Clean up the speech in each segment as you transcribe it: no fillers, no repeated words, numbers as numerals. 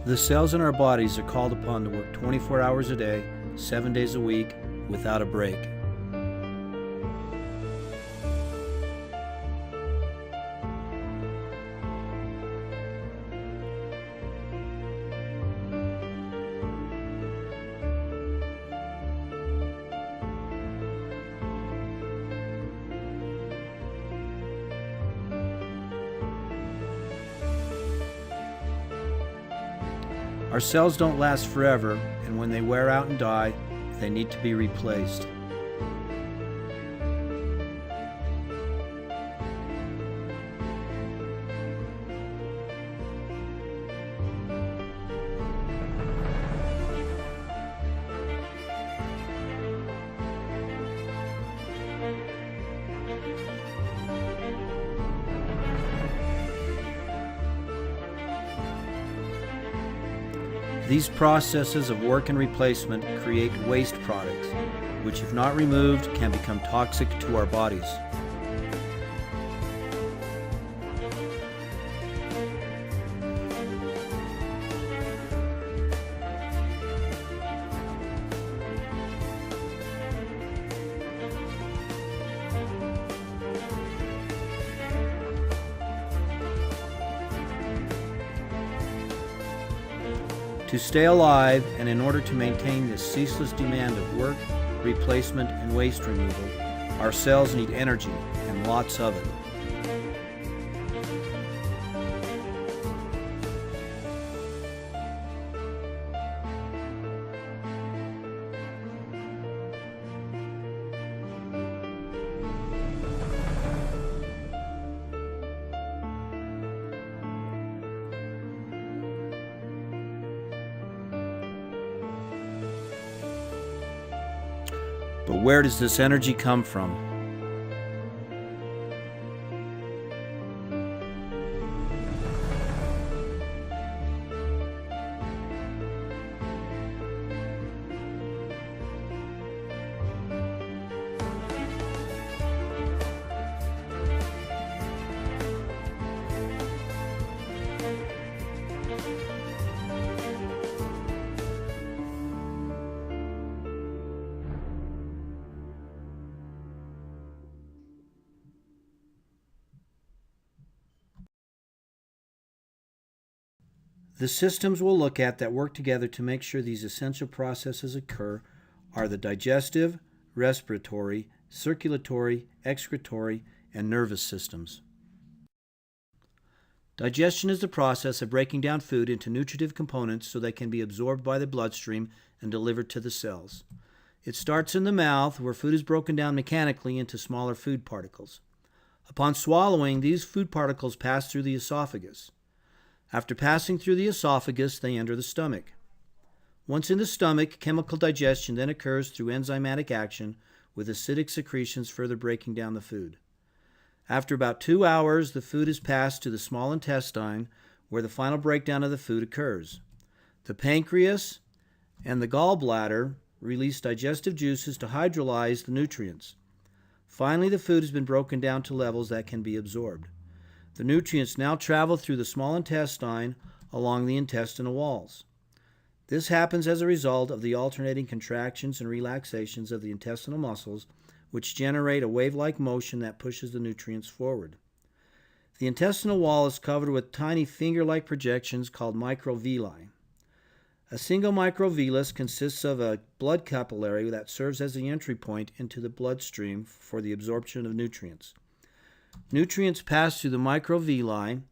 The cells in our bodies are called upon to work 24 hours a day, 7 days a week, without a break. Our cells don't last forever, and when they wear out and die, they need to be replaced. These processes of work and replacement create waste products, which if not removed can become toxic to our bodies. To stay alive, and in order to maintain this ceaseless demand of work, replacement, and waste removal, our cells need energy, and lots of it. But where does this energy come from? The systems we'll look at that work together to make sure these essential processes occur are the digestive, respiratory, circulatory, excretory, and nervous systems. Digestion is the process of breaking down food into nutritive components so they can be absorbed by the bloodstream and delivered to the cells. It starts in the mouth, where food is broken down mechanically into smaller food particles. Upon swallowing, these food particles pass through the esophagus. After passing through the esophagus, they enter the stomach. Once in the stomach, chemical digestion then occurs through enzymatic action, with acidic secretions further breaking down the food. After about 2 hours, the food is passed to the small intestine, where the final breakdown of the food occurs. The pancreas and the gallbladder release digestive juices to hydrolyze the nutrients. Finally, the food has been broken down to levels that can be absorbed. The nutrients now travel through the small intestine along the intestinal walls. This happens as a result of the alternating contractions and relaxations of the intestinal muscles, which generate a wave-like motion that pushes the nutrients forward. The intestinal wall is covered with tiny finger-like projections called microvilli. A single microvillus consists of a blood capillary that serves as the entry point into the bloodstream for the absorption of nutrients. Nutrients pass through the microvilli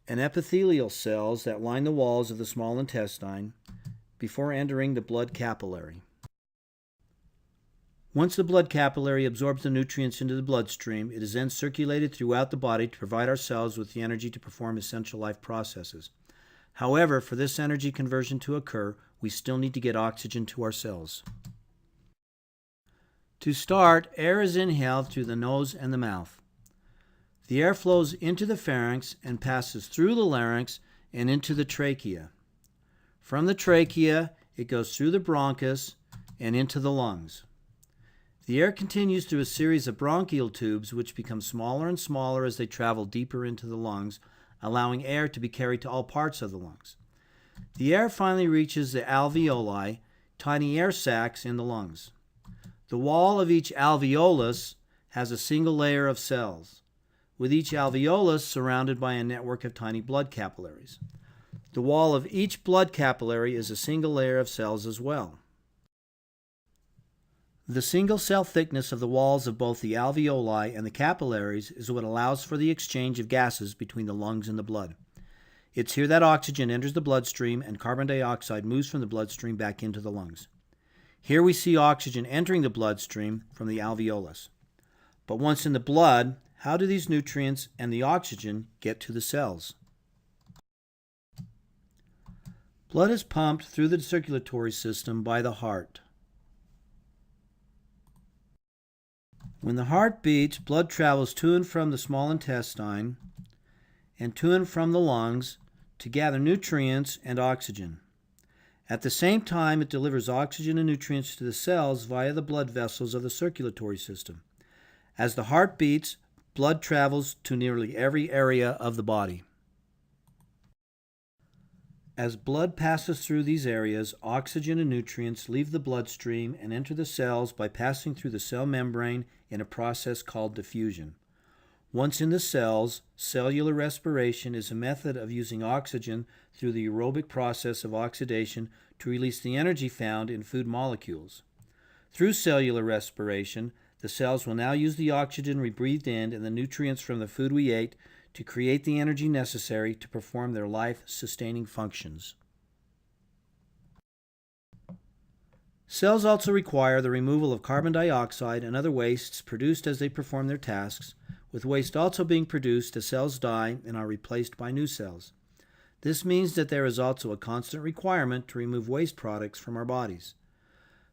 and epithelial cells that line the walls of the small intestine before entering the blood capillary. Once the blood capillary absorbs the nutrients into the bloodstream, it is then circulated throughout the body to provide our cells with the energy to perform essential life processes. However, for this energy conversion to occur, we still need to get oxygen to our cells. To start, air is inhaled through the nose and the mouth. The air flows into the pharynx and passes through the larynx and into the trachea. From the trachea, it goes through the bronchus and into the lungs. The air continues through a series of bronchial tubes, which become smaller and smaller as they travel deeper into the lungs, allowing air to be carried to all parts of the lungs. The air finally reaches the alveoli, tiny air sacs in the lungs. The wall of each alveolus has a single layer of cells, with each alveolus surrounded by a network of tiny blood capillaries. The wall of each blood capillary is a single layer of cells as well. The single cell thickness of the walls of both the alveoli and the capillaries is what allows for the exchange of gases between the lungs and the blood. It's here that oxygen enters the bloodstream and carbon dioxide moves from the bloodstream back into the lungs. Here we see oxygen entering the bloodstream from the alveolus. But once in the blood, how do these nutrients and the oxygen get to the cells? Blood is pumped through the circulatory system by the heart. When the heart beats, blood travels to and from the small intestine and to and from the lungs to gather nutrients and oxygen. At the same time, it delivers oxygen and nutrients to the cells via the blood vessels of the circulatory system. As the heart beats, blood travels to nearly every area of the body. As blood passes through these areas, oxygen and nutrients leave the bloodstream and enter the cells by passing through the cell membrane in a process called diffusion. Once in the cells, cellular respiration is a method of using oxygen through the aerobic process of oxidation to release the energy found in food molecules. Through cellular respiration, the cells will now use the oxygen we breathed in and the nutrients from the food we ate to create the energy necessary to perform their life-sustaining functions. Cells also require the removal of carbon dioxide and other wastes produced as they perform their tasks, with waste also being produced as cells die and are replaced by new cells. This means that there is also a constant requirement to remove waste products from our bodies.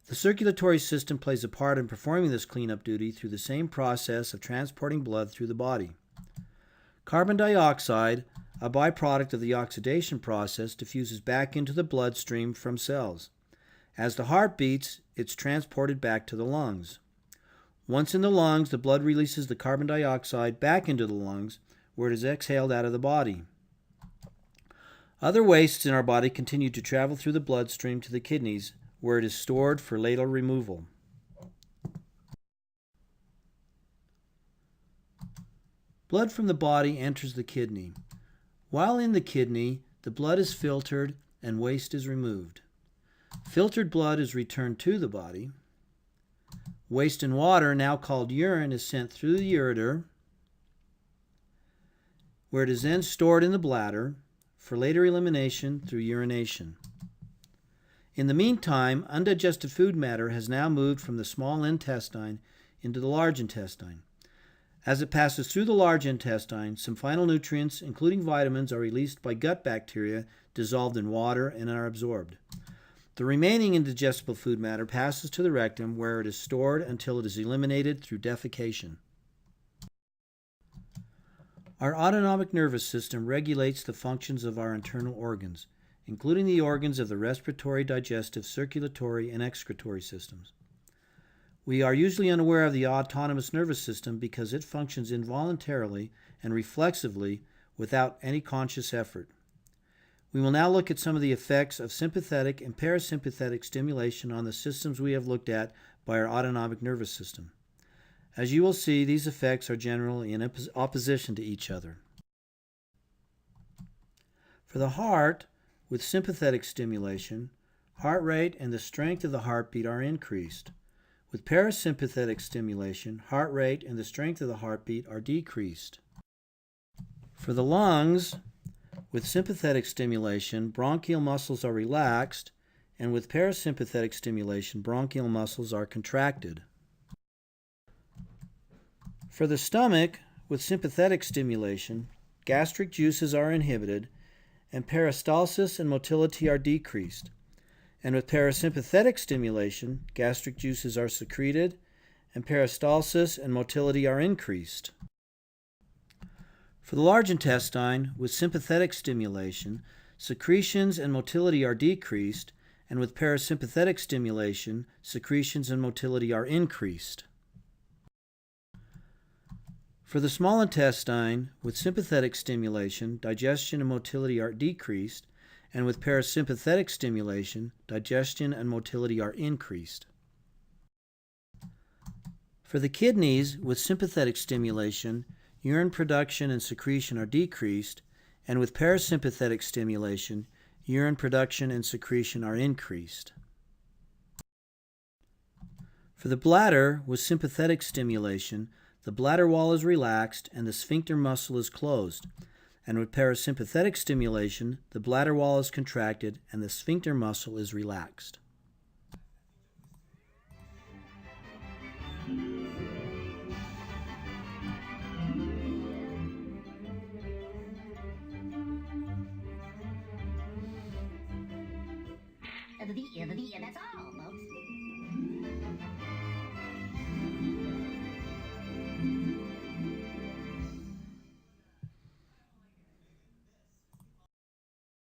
The circulatory system plays a part in performing this cleanup duty through the same process of transporting blood through the body. Carbon dioxide, a byproduct of the oxidation process, diffuses back into the bloodstream from cells. As the heart beats, it's transported back to the lungs. Once in the lungs, the blood releases the carbon dioxide back into the lungs, where it is exhaled out of the body. Other wastes in our body continue to travel through the bloodstream to the kidneys, where it is stored for later removal. Blood from the body enters the kidney. While in the kidney, the blood is filtered and waste is removed. Filtered blood is returned to the body. Waste and water, now called urine, is sent through the ureter, where it is then stored in the bladder for later elimination through urination. In the meantime, undigested food matter has now moved from the small intestine into the large intestine. As it passes through the large intestine, some final nutrients, including vitamins, are released by gut bacteria dissolved in water and are absorbed. The remaining indigestible food matter passes to the rectum, where it is stored until it is eliminated through defecation. Our autonomic nervous system regulates the functions of our internal organs, including the organs of the respiratory, digestive, circulatory, and excretory systems. We are usually unaware of the autonomous nervous system because it functions involuntarily and reflexively without any conscious effort. We will now look at some of the effects of sympathetic and parasympathetic stimulation on the systems we have looked at by our autonomic nervous system. As you will see, these effects are generally in opposition to each other. For the heart, with sympathetic stimulation, heart rate and the strength of the heartbeat are increased. With parasympathetic stimulation, heart rate and the strength of the heartbeat are decreased. For the lungs, with sympathetic stimulation, bronchial muscles are relaxed, and with parasympathetic stimulation, bronchial muscles are contracted. For the stomach, with sympathetic stimulation, gastric juices are inhibited, and peristalsis and motility are decreased. And with parasympathetic stimulation, gastric juices are secreted, and peristalsis and motility are increased. For the large intestine, with sympathetic stimulation, secretions and motility are decreased, and with parasympathetic stimulation, secretions and motility are increased. For the small intestine, with sympathetic stimulation, digestion and motility are decreased, And with parasympathetic stimulation, digestion and motility are increased. For the kidneys, with sympathetic stimulation, urine production and secretion are decreased, and with parasympathetic stimulation, urine production and secretion are increased. For the bladder, with sympathetic stimulation, the bladder wall is relaxed and the sphincter muscle is closed. And with parasympathetic stimulation, the bladder wall is contracted and the sphincter muscle is relaxed. That's all, folks.